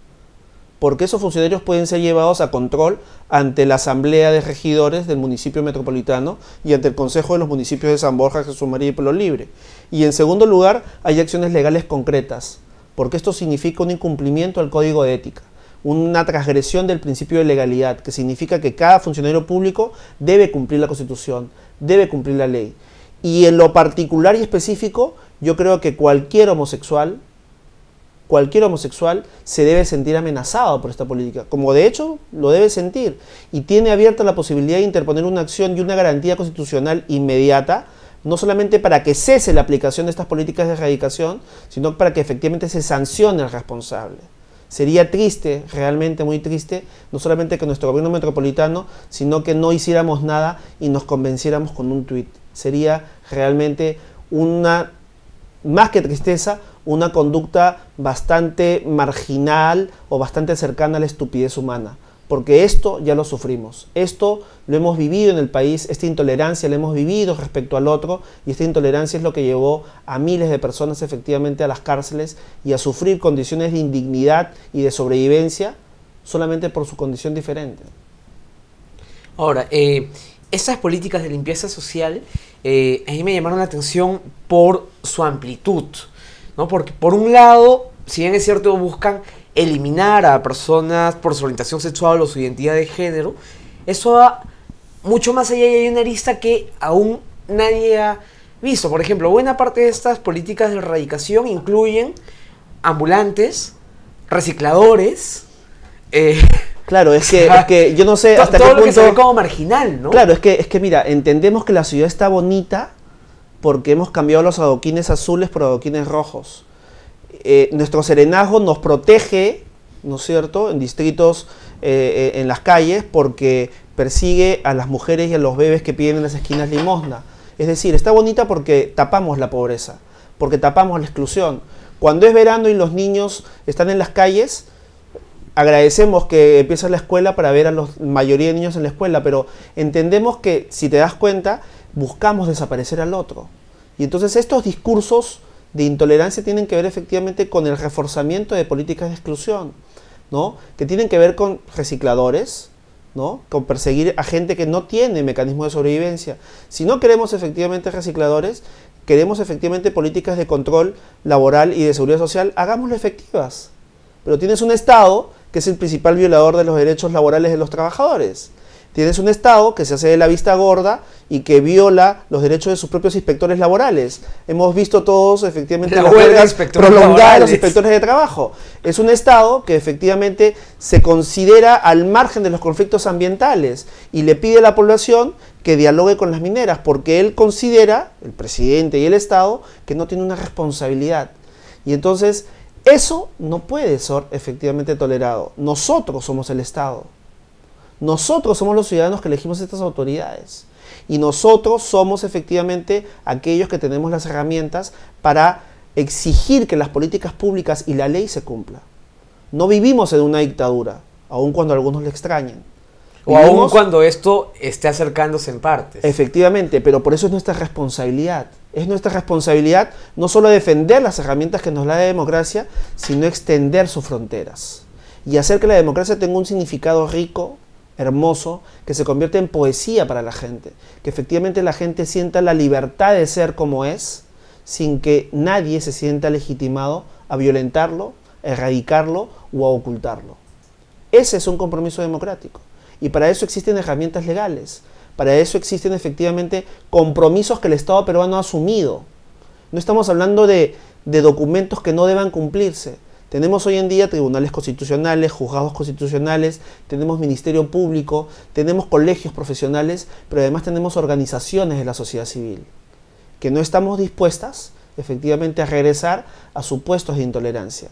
Porque esos funcionarios pueden ser llevados a control ante la Asamblea de Regidores del municipio metropolitano y ante el Consejo de los Municipios de San Borja, Jesús María y Pueblo Libre. Y en segundo lugar, hay acciones legales concretas, porque esto significa un incumplimiento al Código de Ética, una transgresión del principio de legalidad, que significa que cada funcionario público debe cumplir la Constitución, debe cumplir la ley. Y en lo particular y específico, yo creo que cualquier homosexual se debe sentir amenazado por esta política, como de hecho lo debe sentir, y tiene abierta la posibilidad de interponer una acción y una garantía constitucional inmediata, no solamente para que cese la aplicación de estas políticas de erradicación, sino para que efectivamente se sancione al responsable. Sería triste, realmente muy triste, no solamente que nuestro gobierno metropolitano, sino que no hiciéramos nada y nos convenciéramos con un tuit. Sería realmente más que tristeza, una conducta bastante marginal o bastante cercana a la estupidez humana. Porque esto ya lo sufrimos, esto lo hemos vivido en el país, esta intolerancia la hemos vivido respecto al otro, y esta intolerancia es lo que llevó a miles de personas efectivamente a las cárceles y a sufrir condiciones de indignidad y de sobrevivencia solamente por su condición diferente. Ahora, estas políticas de limpieza social a mí me llamaron la atención por su amplitud, ¿no? Porque por un lado, si bien es cierto, buscan eliminar a personas por su orientación sexual o su identidad de género, eso va mucho más allá y hay una arista que aún nadie ha visto. Por ejemplo, buena parte de estas políticas de erradicación incluyen ambulantes, recicladores. Claro, es que yo no sé hasta todo qué lo que punto se ve como marginal, ¿no? Claro, es que mira, entendemos que la ciudad está bonita porque hemos cambiado los adoquines azules por adoquines rojos. Nuestro serenazgo nos protege, ¿no es cierto?, en distritos, en las calles, porque persigue a las mujeres y a los bebés que piden en las esquinas limosna. Es decir, está bonita porque tapamos la pobreza, porque tapamos la exclusión. Cuando es verano y los niños están en las calles, agradecemos que empiece la escuela para ver a la mayoría de niños en la escuela, pero entendemos que, si te das cuenta, buscamos desaparecer al otro. Y entonces estos discursos de intolerancia tienen que ver efectivamente con el reforzamiento de políticas de exclusión, ¿no? Que tienen que ver con recicladores, ¿no? Con perseguir a gente que no tiene mecanismos de sobrevivencia. Si no queremos efectivamente recicladores, queremos efectivamente políticas de control laboral y de seguridad social, hagámoslo efectivas. Pero tienes un Estado que es el principal violador de los derechos laborales de los trabajadores. Tienes un Estado que se hace de la vista gorda y que viola los derechos de sus propios inspectores laborales. Hemos visto todos efectivamente las huelgas prolongadas de los inspectores de trabajo. Es un Estado que efectivamente se considera al margen de los conflictos ambientales y le pide a la población que dialogue con las mineras, porque él considera, el presidente y el Estado, que no tiene una responsabilidad. Y entonces, eso no puede ser efectivamente tolerado. Nosotros somos el Estado. Nosotros somos los ciudadanos que elegimos estas autoridades. Y nosotros somos efectivamente aquellos que tenemos las herramientas para exigir que las políticas públicas y la ley se cumplan. No vivimos en una dictadura, aun cuando algunos le extrañen. O aún cuando esto esté acercándose en partes. Efectivamente, pero por eso es nuestra responsabilidad. Es nuestra responsabilidad no solo defender las herramientas que nos da la democracia, sino extender sus fronteras. Y hacer que la democracia tenga un significado rico, hermoso, que se convierta en poesía para la gente. Que efectivamente la gente sienta la libertad de ser como es, sin que nadie se sienta legitimado a violentarlo, a erradicarlo o a ocultarlo. Ese es un compromiso democrático. Y para eso existen herramientas legales, para eso existen efectivamente compromisos que el Estado peruano ha asumido. No estamos hablando de documentos que no deban cumplirse. Tenemos hoy en día tribunales constitucionales, juzgados constitucionales, tenemos ministerio público, tenemos colegios profesionales, pero además tenemos organizaciones de la sociedad civil, que no estamos dispuestas efectivamente a regresar a supuestos de intolerancia.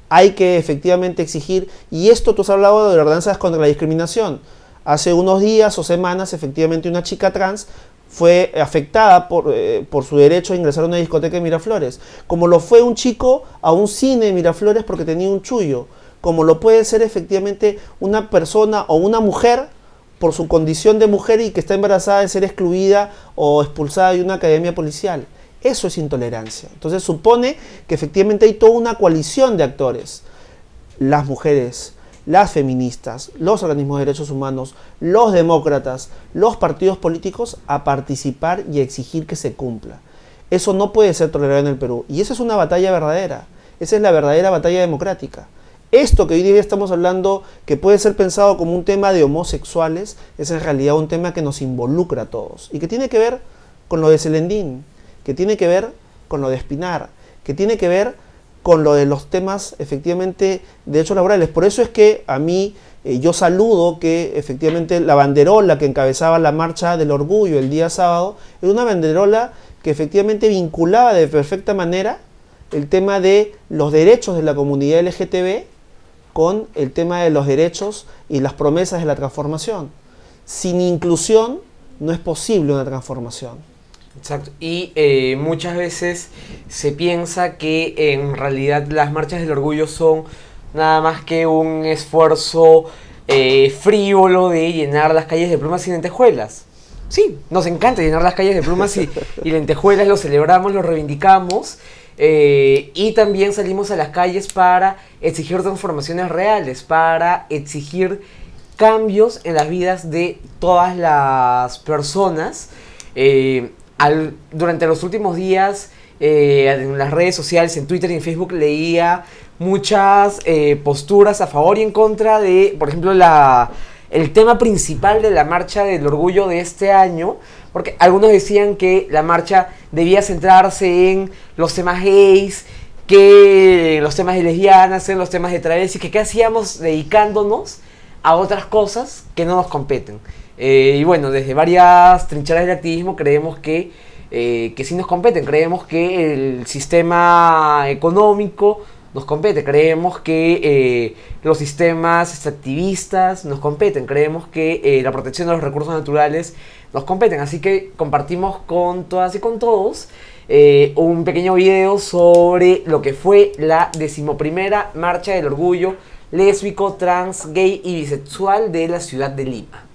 Hay que efectivamente exigir, y esto tú has hablado de ordenanzas contra la discriminación. Hace unos días o semanas, efectivamente, una chica trans fue afectada por su derecho a ingresar a una discoteca en Miraflores. Como lo fue un chico a un cine en Miraflores porque tenía un chullo. Como lo puede ser efectivamente una persona o una mujer por su condición de mujer y que está embarazada de ser excluida o expulsada de una academia policial. Eso es intolerancia. Entonces supone que efectivamente hay toda una coalición de actores. Las mujeres, las feministas, los organismos de derechos humanos, los demócratas, los partidos políticos a participar y exigir que se cumpla. Eso no puede ser tolerado en el Perú. Y esa es una batalla verdadera. Esa es la verdadera batalla democrática. Esto que hoy día estamos hablando, que puede ser pensado como un tema de homosexuales, es en realidad un tema que nos involucra a todos. Y que tiene que ver con lo de Celendín, que tiene que ver con lo de Espinar, que tiene que ver con lo de los temas efectivamente de derechos laborales. Por eso es que a mí yo saludo que efectivamente la banderola que encabezaba la marcha del orgullo el día sábado era una banderola que efectivamente vinculaba de perfecta manera el tema de los derechos de la comunidad LGTB con el tema de los derechos y las promesas de la transformación. Sin inclusión no es posible una transformación. Exacto, y muchas veces se piensa que en realidad las marchas del orgullo son nada más que un esfuerzo frívolo de llenar las calles de plumas y lentejuelas. Sí, nos encanta llenar las calles de plumas y lentejuelas, lo celebramos, lo reivindicamos, y también salimos a las calles para exigir transformaciones reales, para exigir cambios en las vidas de todas las personas. Durante los últimos días, en las redes sociales, en Twitter y en Facebook, leía muchas posturas a favor y en contra de, por ejemplo, el tema principal de la marcha del orgullo de este año, porque algunos decían que la marcha debía centrarse en los temas gays, que en los temas de lesbianas, en los temas de travestis, que qué hacíamos dedicándonos a otras cosas que no nos competen. Y bueno, desde varias trincheras del activismo creemos que sí nos competen, creemos que el sistema económico nos compete, creemos que los sistemas extractivistas nos competen, creemos que la protección de los recursos naturales nos competen, así que compartimos con todas y con todos un pequeño video sobre lo que fue la 11ª Marcha del Orgullo Lésbico, Trans, Gay y Bisexual de la ciudad de Lima.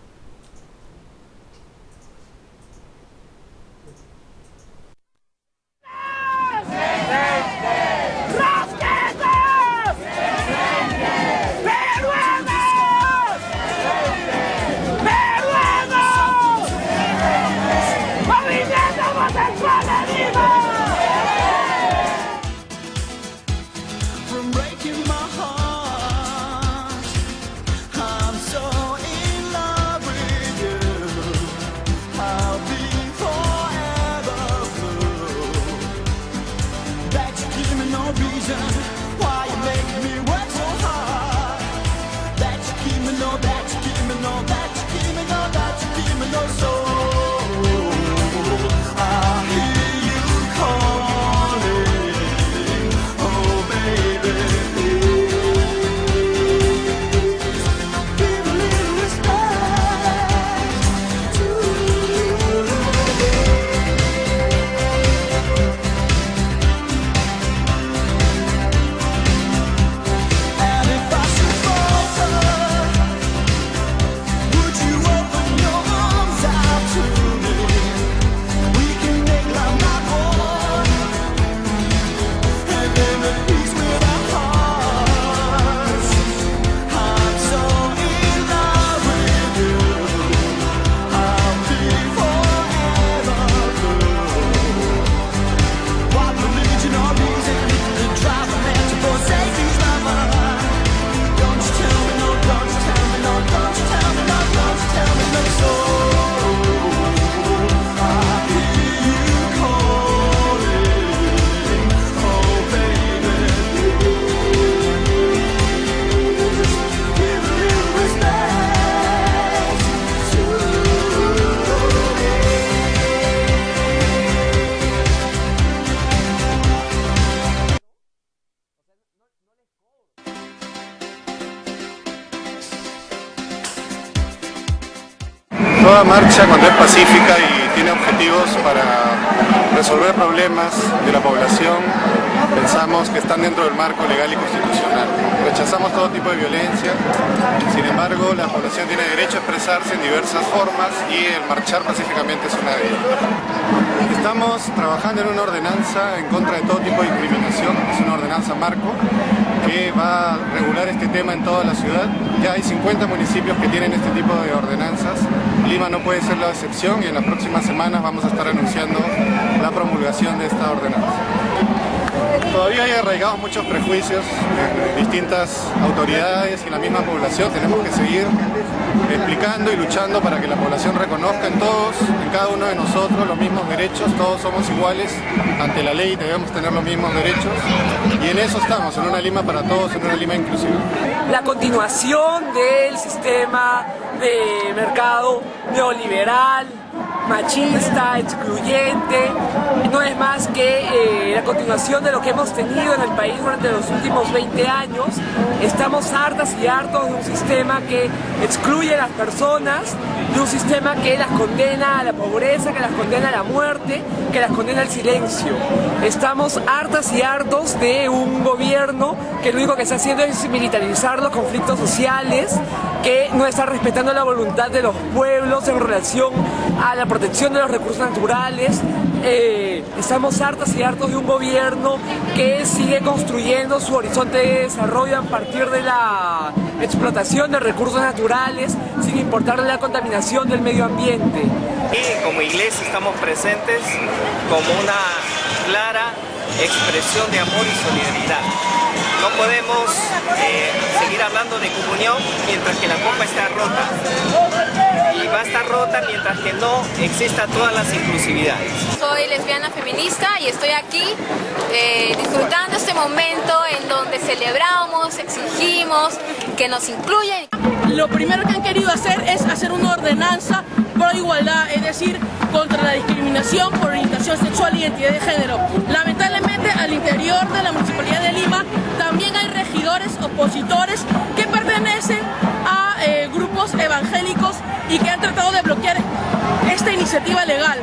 From breaking my heart, I'm so in love. Toda marcha, cuando es pacífica y tiene objetivos para resolver problemas de la población, pensamos que están dentro del marco legal y constitucional. Rechazamos todo tipo de violencia, sin embargo la población tiene derecho a expresarse en diversas formas y el marchar pacíficamente es una de ellas. Estamos trabajando en una ordenanza en contra de todo tipo de discriminación, es una ordenanza marco que va a regular este tema en toda la ciudad. Ya hay 50 municipios que tienen este tipo de ordenanzas. Lima no puede ser la excepción y en las próximas semanas vamos a estar anunciando la promulgación de esta ordenanza. Todavía hay arraigados muchos prejuicios en distintas autoridades y la misma población. Tenemos que seguir explicando y luchando para que la población reconozca en todos, en cada uno de nosotros, los mismos derechos. Todos somos iguales ante la ley, debemos tener los mismos derechos. Y en eso estamos, en una Lima para todos, en una Lima inclusiva. La continuación del sistema de mercado neoliberal, machista, excluyente, no es más que la continuación de lo que hemos tenido en el país durante los últimos 20 años. Estamos hartas y hartos de un sistema que excluye a las personas, de un sistema que las condena a la pobreza, que las condena a la muerte, que las condena al silencio. Estamos hartas y hartos de un gobierno que lo único que está haciendo es militarizar los conflictos sociales, que no está respetando la voluntad de los pueblos en relación a la protección de los recursos naturales. Estamos hartas y hartos de un gobierno que sigue construyendo su horizonte de desarrollo a partir de la explotación de recursos naturales sin importar la contaminación del medio ambiente. Y como iglesia estamos presentes como una clara expresión de amor y solidaridad. No podemos seguir hablando de comunión mientras que la copa está rota. Y va a estar rota mientras que no exista todas las inclusividades. Soy lesbiana feminista y estoy aquí disfrutando este momento en donde celebramos, exigimos que nos incluyan. Lo primero que han querido hacer es hacer una ordenanza pro igualdad, es decir, contra la discriminación por orientación sexual y identidad de género. Lamentablemente, al interior de la Municipalidad de Lima también hay regidores opositores que pertenecen a grupos evangélicos y que han tratado de bloquear esta iniciativa legal.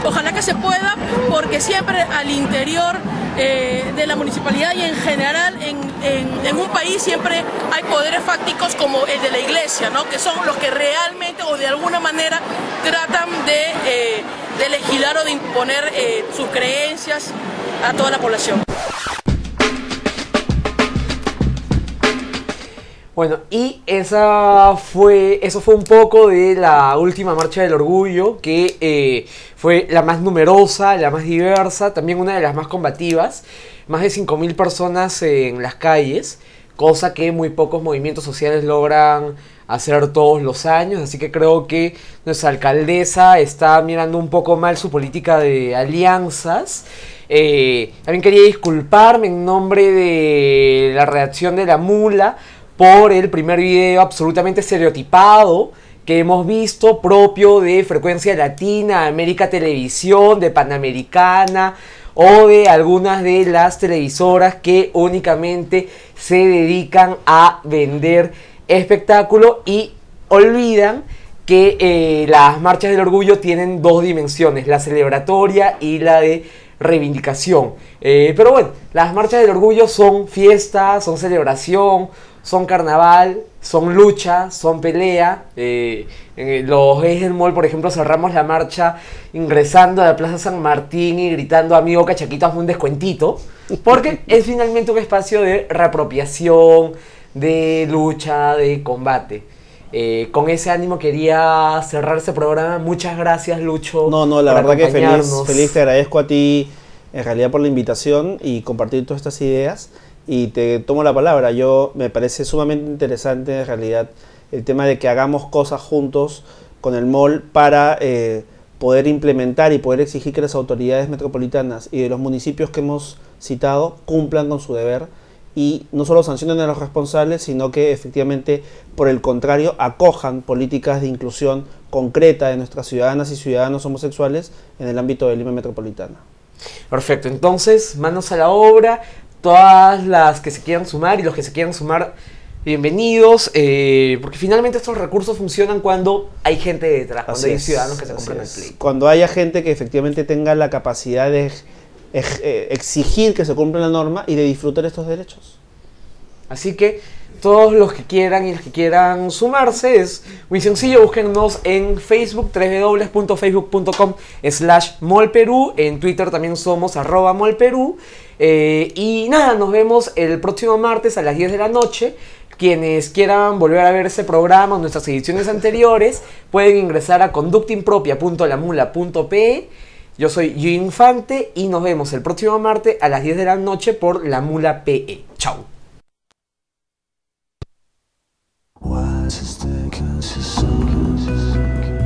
Ojalá que se pueda, porque siempre al interior de la municipalidad y en general en un país siempre hay poderes fácticos como el de la iglesia, ¿no? Que son los que realmente o de alguna manera tratan de legislar o de imponer sus creencias a toda la población. Bueno, y eso fue un poco de la última Marcha del Orgullo, que fue la más numerosa, la más diversa, también una de las más combativas. Más de 5.000 personas en las calles, cosa que muy pocos movimientos sociales logran hacer todos los años. Así que creo que nuestra alcaldesa está mirando un poco mal su política de alianzas. También quería disculparme en nombre de la redacción de La Mula por el primer video absolutamente estereotipado que hemos visto, propio de Frecuencia Latina, América Televisión, de Panamericana o de algunas de las televisoras que únicamente se dedican a vender espectáculo y olvidan que las marchas del orgullo tienen dos dimensiones, la celebratoria y la de reivindicación. Pero bueno, las marchas del orgullo son fiesta, son celebración, son carnaval, son lucha, son pelea. En los Ejes del Mall, por ejemplo, cerramos la marcha ingresando a la Plaza San Martín y gritando: amigo Cachaquito, hazme un descuentito, porque es finalmente un espacio de reapropiación, de lucha, de combate. Con ese ánimo quería cerrar este programa. Muchas gracias, Lucho. No, la verdad que feliz, te agradezco a ti en realidad por la invitación y compartir todas estas ideas. Y te tomo la palabra. Me parece sumamente interesante en realidad el tema de que hagamos cosas juntos con el mall para poder implementar y poder exigir que las autoridades metropolitanas y de los municipios que hemos citado cumplan con su deber y no solo sancionen a los responsables, sino que efectivamente, por el contrario, acojan políticas de inclusión concreta de nuestras ciudadanas y ciudadanos homosexuales en el ámbito de Lima Metropolitana. Perfecto, entonces manos a la obra. Todas las que se quieran sumar y los que se quieran sumar bienvenidos, porque finalmente estos recursos funcionan cuando hay gente detrás, cuando hay ciudadanos que se compran el pleito. Cuando haya gente que efectivamente tenga la capacidad de exigir que se cumpla la norma y de disfrutar estos derechos. Así que todos los que quieran y los que quieran sumarse es muy sencillo, búsquennos en Facebook, www.facebook.com/molperú, en Twitter también somos @molperú, y nada, nos vemos el próximo martes a las 10 de la noche. Quienes quieran volver a ver ese programa o nuestras ediciones anteriores pueden ingresar a conductimpropia.lamula.pe. Yo soy Gio Infante y nos vemos el próximo martes a las 10 de la noche por La Mula PE. Chau. Why is this taking so long?